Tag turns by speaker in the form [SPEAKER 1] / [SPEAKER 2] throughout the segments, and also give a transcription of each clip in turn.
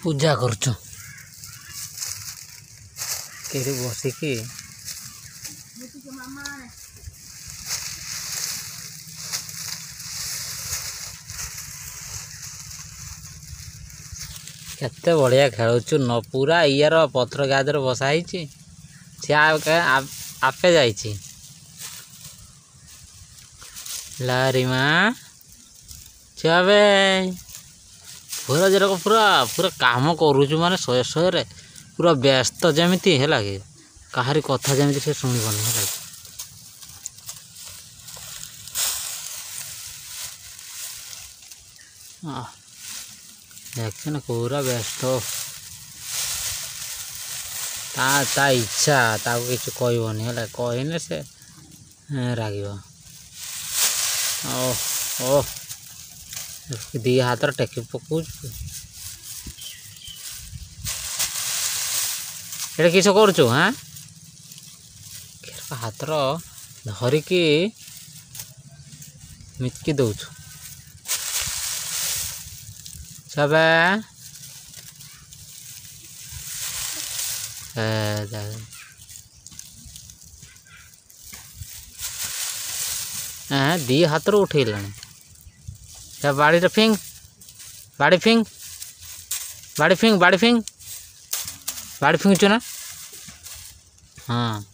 [SPEAKER 1] पूजा करचु केरे बसिकी केते बढ़िया खेलुचु न पूरा इयर पत्र गादर बसाई सी आपे जाइए लारिमा चाबे पूरा जरा पूरा पूरा काम करुचु माने शहे शहे पूरा व्यस्त जमीती है कि कहारी कथा जमी से शुणबनी है देख ना पूरा व्यस्त ता इच्छा ताको किसी कहबनी है कहने से राग ओ दी हाथ टेकी पकाऊ किस करुचु हाँ हाथ धरिकी मिचकी दौचु सब दी हाथ उठे बाड़ी फिंग बाड़ी फिंग बाड़ी फिंग बाड़ी फिंग बाड़ी फिंगचु ना हाँ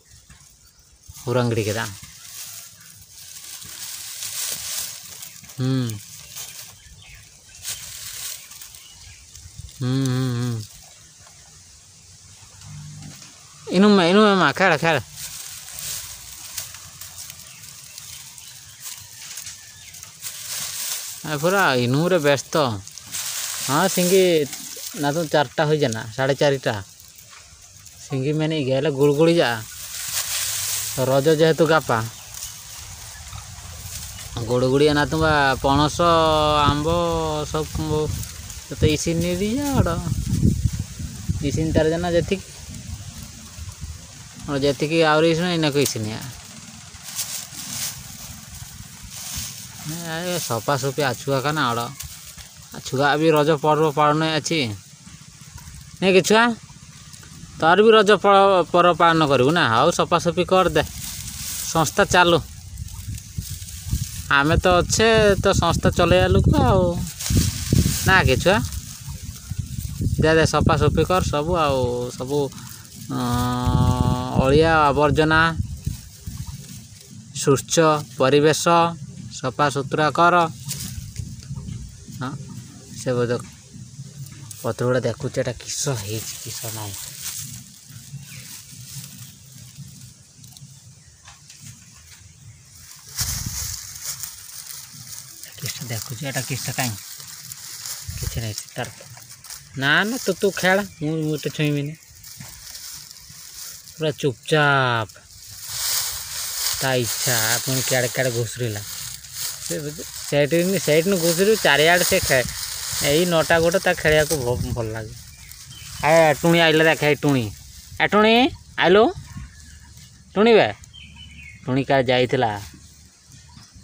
[SPEAKER 1] उरंगड़ी के दाम इनू में मा खेल खेल पूरा इनू रे व्यस्त हाँ सिंगी ना तो 4टा हो जाना 4:30 सिंगी मैंने गए गुड़गुड़ी जा रज जेहेतु गापा गुड़गुड़ी ना तुम पणस आंब सब तो इसिन नहीं दी जा इसिन तार जाना जी और जी आउरी इना को इसिन सफा सफी आछुआ का ना छुआ भी रज पर्व पालन अच्छी नहीं कि छुआ तार भी रज पर्व पालन करू ना हाँ सफा सफी कर दे संस्था चालू आमे तो अच्छे तो संस्था चले लोक ना कि छुआ दे दे सफा सफी कर सबू सबू अलिया आवर्जना स्वच्छ परिवेश सफा सुतरा कर हाँ से बोध पत्र गुड़ा देखुचे किस किस ना किस देखुचे किस कहीं किसी नहीं तार ना ना तू खेल मुझे छुईबिनी पूरा चुपचाप ता इच्छा पुणी क्या क्या घुसरिला से घुसरी चारियाड़ से यही 9टा गोटे ता खेलिया को भल लगे ए टुणी आइला देख टुणी ए टुणी आइलो टुणी बे टुणी क्या जाइला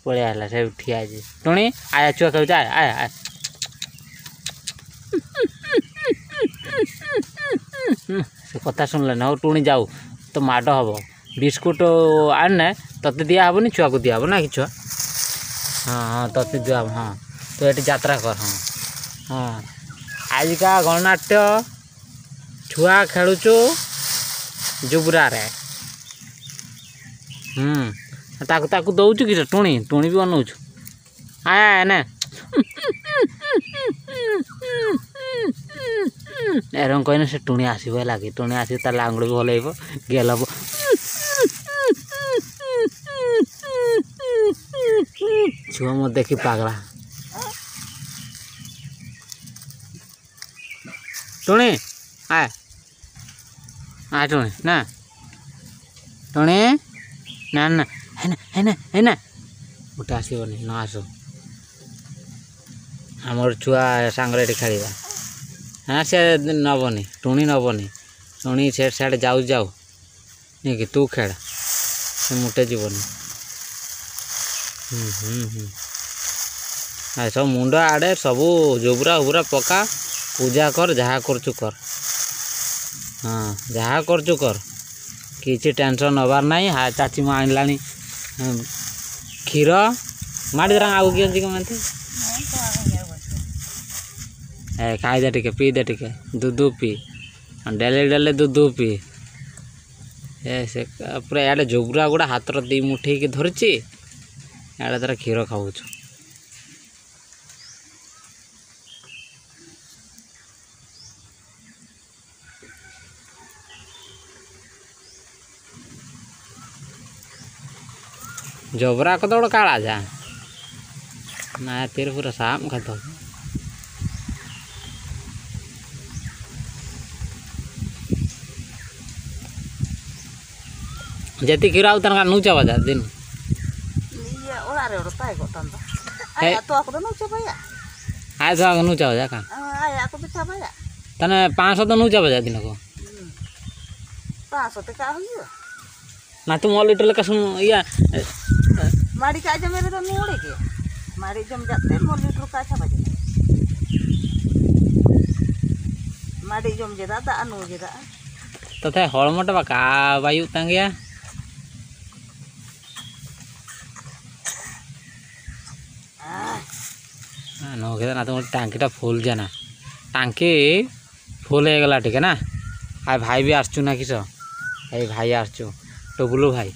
[SPEAKER 1] पलिया है से ठिया टुणी आया छुआ खेल आया से कथा शुणल ना टुणी जाऊ तो माड़ हम बिस्कुट आने तते दिया हेनी छुआ को दिया ना कि छुआ हाँ हाँ तते दिया हाँ तो ये यात्रा कर हाँ हाँ आजिका गणनाट्य छुआ खेलुचु जुबरा रे ताकू दौचु कि टुणी टुणी भी अनौचु आया ने एरम कहने से टुणी आसब लगे टुणी आस आंगुड़ भी भल गेल हम छुआ मत देखी पागला टुणी आए आ टुणी ना टुणी ना ना है ना गोटे आसबनी न आसो आमर छुआ सांगे खेल हाँ से नबनी टुणी नबनी टुणी से साढ़े जाऊ जाऊ नहीं कि तू खेल से मुटे जीवन सब मुंड आड़े सबू जोबरा उबरा पका पूजा कर जहाँ करचु कर हाँ जहाँ करचु कर किसी टेंशन हबार ना हाँ चाची माँ आनी क्षीर माटी रंग आगे किए कमाते खाई दे टिके पी दे टिके दूध पी डेली डेली दूध पी से पूरा इे जोगरा गुड़ा हाथ दी मुठे धरची इे तार क्षीर खाऊ जबरा को तो काला जा ना तेरे पूरा साम खातो जति खीर आउ तनका नूचा बजा दिन
[SPEAKER 2] ये ओला रे ताई को तंदा आया तो आको नूचा बजा
[SPEAKER 1] आय तो नूचा बजा का
[SPEAKER 2] आया को बिठा बजा
[SPEAKER 1] तने 500 तो नूचा बजा दिन को
[SPEAKER 2] 500 ते का होइयो
[SPEAKER 1] ना तुम लीटर का सुन या
[SPEAKER 2] माड़ी का जमे रे तो नूड़े के माड़ी जम जाते मोर लीटर का छा बजे माड़ी जम जेदा दा अनु जेदा
[SPEAKER 1] तथे हळमट बा का वायु तंगया नो के ना तो टांकीटा फुल जाना टांकी फुल हो गला ठीक है ना आ भाई भी आसचु ना किस ए भाई आसचु टोबुलू भाई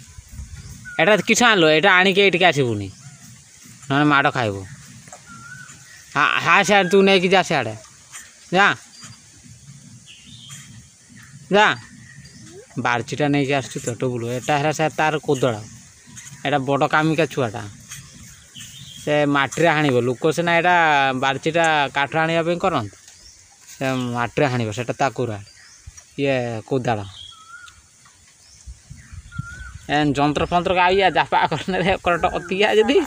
[SPEAKER 1] एटा किस आनलो एटा आनी के एटिके आसीबुनी ना माड़ खाइबो हाँ हाँ सियाड़ तू नहीं कि जा सियाड़े जा जा बारचीटा नहीं आसचु तो टोबुलू एटा हेरा से तार कोदड़ा एटा बड़ कामिका छुआटा से माटी हाण लोक सीना यहाँ बारचीटा काठ आने करत से माटी हाण से ये कोदाड़ जंत्र फंत्र का आइया जापा करने करटिया जदि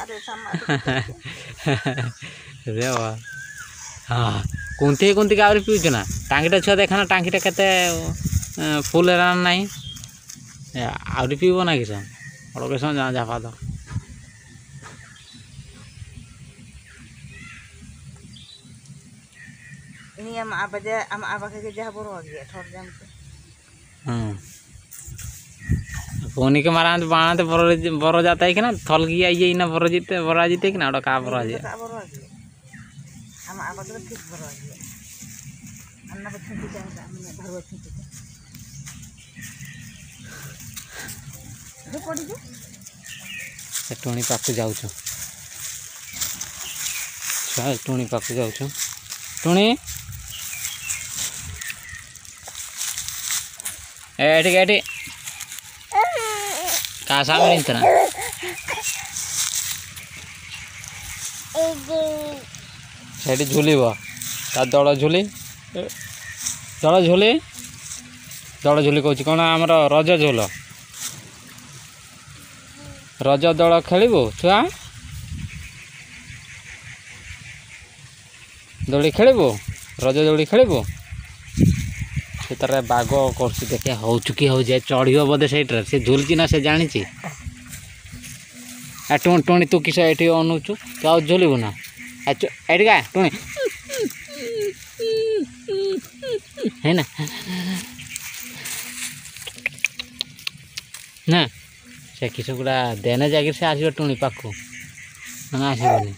[SPEAKER 1] हाँ कुंती कुंती का पीछे ना टांगीटा छुआ देखना टांगीटा के फुल ना आहरी पीब ना किस अड़के समय जापा दो
[SPEAKER 2] ini ama apa aja ama apa ke jah boro agi thor jam
[SPEAKER 1] पोनी के मारा बाणा तो बरो जाता है कि ना थल गया ये ना बरो जीते कि ना का बरो जी
[SPEAKER 2] ama apa तो ठीक बरो agi अन्ना बच्चे की जाएगा मैंने घर बच्चे की जो पड़ी जो
[SPEAKER 1] टोनी पाक जाऊ छा टोनी पाक जाऊ टोनी एटी एटी का सामने इतना सेठी झुलिब ता दड़ झुली दड़ झुली दड़ झुली कहूँ कौन आमर रज झोल रज दड़ खेलबू छुआ दौड़ी खेलबू रज दौड़ी खेलबू से तार बाघ कर देखे हो चुकी हो जाए चढ़ बोधे से झुलची ना से जानी टोनी तू किस ये अनुचु तू आ झुलबू ना एटी का टोनी है ना से किस गुड़ा देने जाकर से आस टोनी पाखु ना आसबनी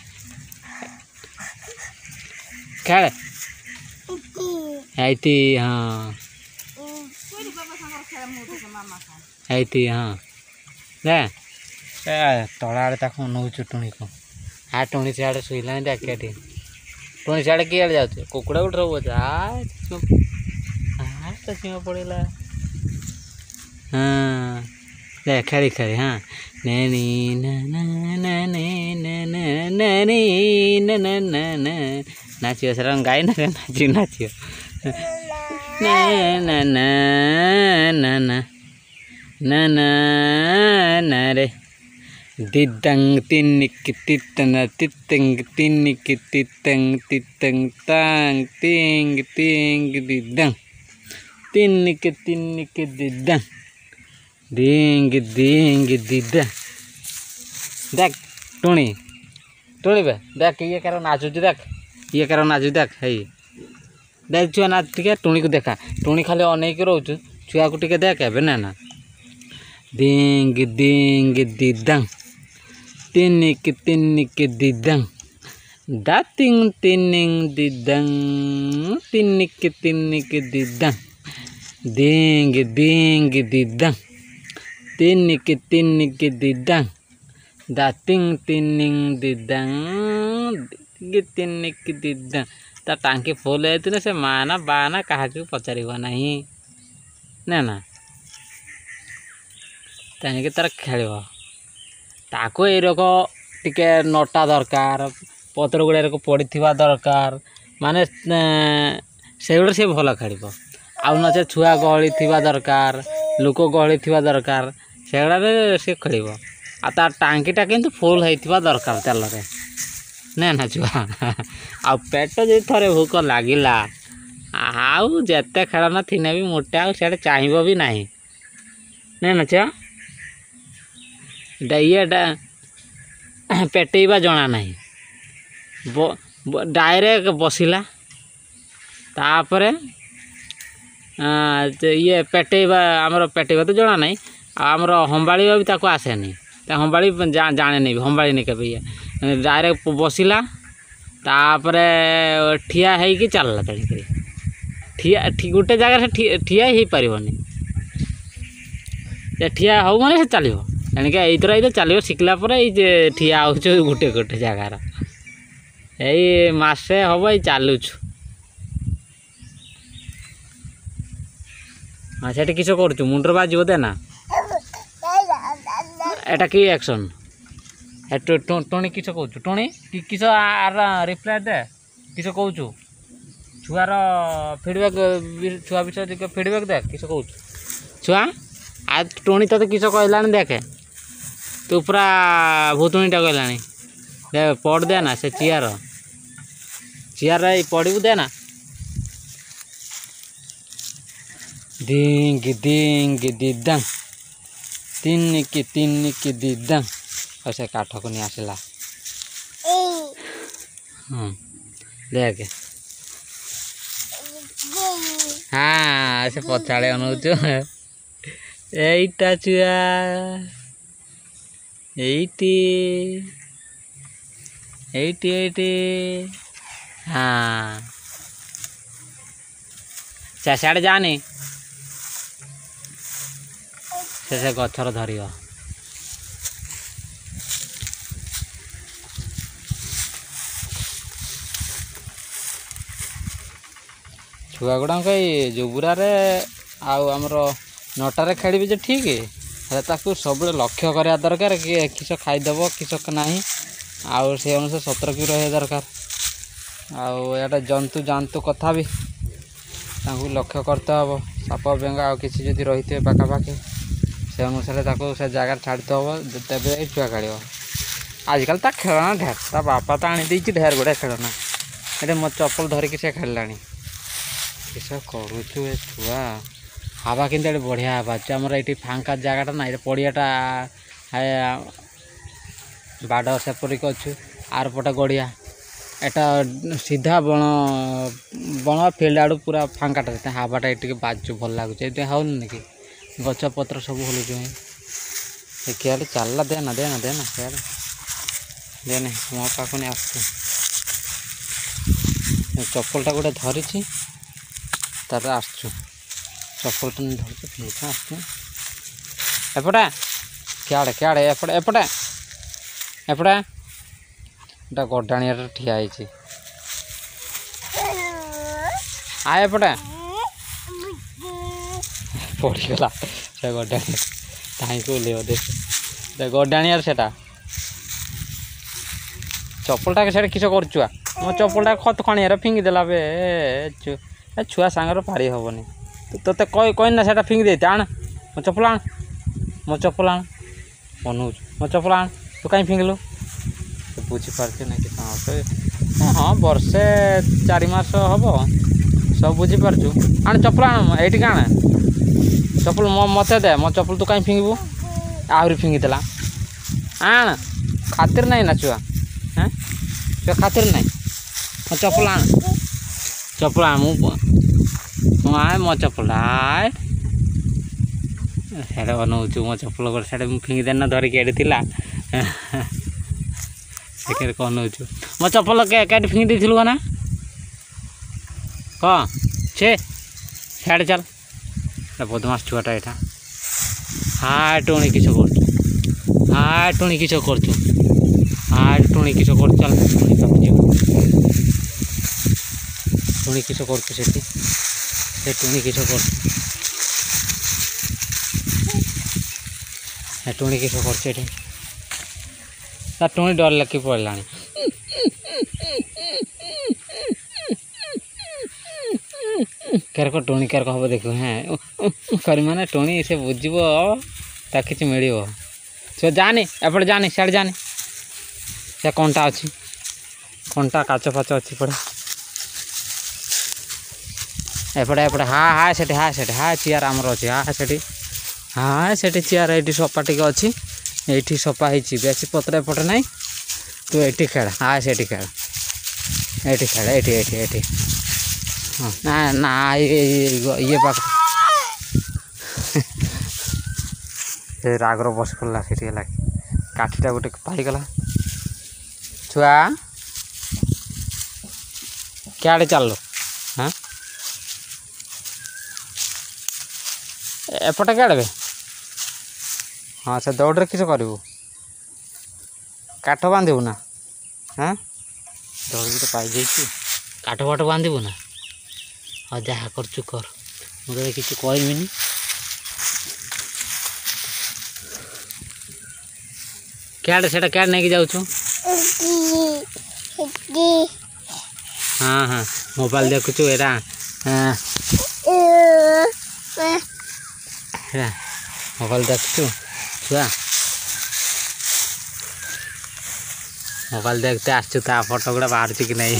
[SPEAKER 1] खेल ऐती हाँ ऐती हाँ दे तला आड़े ताको नौचु टुणी को हाँ टुणी से आड़े शुला देख टुणी से आड़े किए जाऊ कुकुड़ा उठ चीमा पड़ेगा हाँ दे खेली खेली हाँ नैनी नाचियो सर गाई ना नाचियो नाचियो ना ना ना ना ना ना ना ना रे दिदंग तिनिक तितन तितंग तिनिक तितंग तितंग तंग तिंग तिंग दिदंग तिनिक तिनिक दिदंग दिंग दिंग दिदंग देख टुणी टुणी बे देख ये करो नाचुच देख ये करो नाचु देख है देख छुआ ना टे टुणी को देखा टुणी खाली अनेक रोच छुआ को टे देख ए ना ना दिंग दिंग दिदंग तिनिक तिनिक दिदंग दातिंग तिनिंग दिदंग तिनिक तिनिक दिदंग दिंग दिंग दिदंग तिनिक तिनिक दिदंग दातिंग तिनिंग दिदंग तिनिक दिदंग ता टांकी फुल है से माना बाना कहा पचार नहीं ना तेणिक तार खेल ताको यक टिके नटा दरकार पतर गुड़ाक पड़ी दरकार माने से गुड़ा सी भल खेल आउ नचे छुआ गहली थी दरकार लोक गहली थी दरकार से गुड़ा सी खेल आ तार टांकीटा किंतु फुल होता दरकार तेल ना छुआ आ पेट जो थे भूक लगिला आउ जिते खेलना थी भी मोटे आउ सियाड़े चाहब भी नहीं ना छुआ ये पेटेबा जना नहीं डायरेक्ट बसिला तापर ये पेटेबा आमर पेटेबा तो जना नहीं आमर हंबाड़ा भी ताको आसेनी हंबाड़ी जाने नहीं हंबाड़ी नहीं कभी ये डायरेक्ट बसिला तापर ठिया है कि चलला तेणिक ठिया गोटे जगह से ठिया ही पारनी ठिया हो माने से चलो तेणिक यही तो चलो शिखला ठिया हो गोटे गोटे जगार यही मसे हम ये चलुछु हाँ से किस कर मुंडर बाजब दे ना एटा कि एक्शन टोनी किस कौ टोनी किस आर रिप्लाय दे किस कौ छुआर फिडबैक छुआ विषय फिडबैक दे किस कौ छुआ आज टोनी तो किस कहला देखे तू पूरा भूतुणीटा कहला देख पड़ दे ना से चेयर चेयर पड़ू दे ना दिंग दिंग दिदंग तिनिक तिनिक दिदंग और से काठ को नहीं आसला देख हाँ से पछाड़े अनौचु एटा छुआ एटी एटी एटी हाँ से जानी से गचर धर छुआ गुड़ाक जुबुरा आमर नटारे खेल जो ठीक है सब लक्ष्य करा दरकार कि किस खाईदेव किस ना आउ से अनुसार सतर्क रहा दरकार आटा जंतु जंतु कथा भी लक्ष्य करते हम साप बेंगा आ किसी जदि रही थे पाखापाखि से अनुसार से जगार छाड़ते हम तेज छुआ खेल आजिकल ता खेलना ढेर ता बापा तो आनी ढेर गुड़ा खेलना ये मो चप्पल धरिकी से खेलला किस करुचु छुआ हवा कि बढ़िया हवा आमर ये फांका जगटा ना ये पड़ियाटा बाड़ सेपरिक अच्छु आर पटे गड़िया एटा सीधा बण बण फील्ड आड़ पूरा फांकाटा हवाटा ये बाजू भल लगुच हो कि गच पत्र सब हलुचु क्या चलला देना देना देना क्या देने मो पाक नहीं आस चप्पलटा गोटे धरी तार आसचु चप्पलटा नहीं धरते आसचु एपटे क्या क्या एपटे एपटे एपटे एटा गडाणिया ठिया है आ एपटे पड़गला से गडाणिया टाई को ओल्ल देख गडाणिया से चप्पलटा से किस कर मो चप्पलटा खत खणियार फिंगिदेला बे छुआ सांगर पारी हेनी तोते कहना से फिंगी दे आण मो चप्पल आण मो चप्पल आण बनऊ मो चप्पल आण तू कहीं फिंगलु बुझीपार ना कि हाँ वर्षे 4 मास हम सब बुझीपार आण चप्पल आण ये आण चप्पल मत दे मो चप्पल तू कहीं फिंगबू आहरी फिंगिदेला आण खातिर नहीं ना छुआ हाँ छुआ खातिर नहीं मो चप्पल आण चपला आए मो चपला आए साढ़े अनौचु मो चपल गोटे साढ़े फिंगी देना धरिकी एडी थिला से अनौचु मो चपल कैट फिंगी देथिलु ना कह छे साढ़े चल बदमाश छुआटा यहाँ हाय टुणी किस कर हाय टुणी किस कर हाय टुणी किस कर चल टुणी किस कर टुणी किस कर टुणी किस कर टुणी डर लगे पड़ा केरक टुणी केरक हम देख हाँ कर माने टुणी से बुझब कि मिल जानी एपटे जानी सियाड़े जानी से कंटा अच्छी कंटा काच फाच अच्छी पड़े एपटे एपटे हाँ हाँ से चेयर आमर अच्छे हाँ से हाँ से चेयर ये सफा टी अच्छी ये सफा बेस पत्र एपटे ना तू ये खेल हाँ से खेल ये खेल ये ना ना ये पाख रागर बस पड़ा से काठीटा गोटे पाईगला छुआ क्या चल हाँ एपटे क्या हाँ से दौड़ किस करू काठ बांधबू ना हाँ दौड़ तो पाई काठ फाठ बांधबू ना हाँ जहाँ कर मुझे किसी कहनी क्या क्या नहीं जाऊँ हाँ हाँ मोबाइल देखु एरा हाँ मोबाइल देखु छुआ मोबाइल देखते आसचु ता फोटो गुड़ा बाहर कि नहीं।